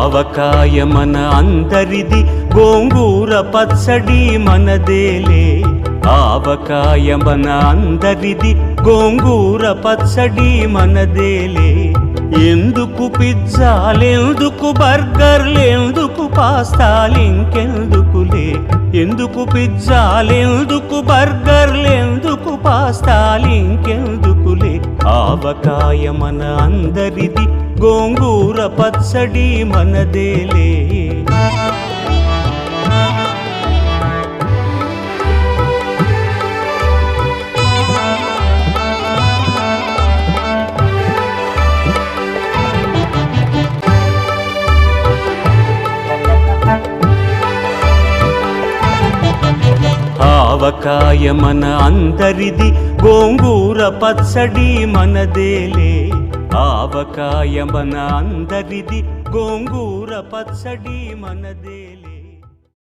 ఆవకాయ మన అందరిది, గోంగూర పచ్చడి మనదేలే. ఆవకాయ మన అందరిది, గోంగూర పచ్చడి మనదేలే. ఎందుకు పిజ్జాలెందుకు బర్గర్లెందుకు పాస్తాలింకెందుకులే. ఎందుకు పిజ్జాలెందుకు బర్గర్లెందుకు పాస్తాలింకెందుకులే. ఆవకాయ మన అందరిది, గోంగూర పచ్చడి మనదేలే. ఆవకాయ మన అందరిది, గోంగూర పచ్చడి మనదేలే. ఆవకాయ మన అందరిది, గోంగూర పచ్చడి మనదేలే.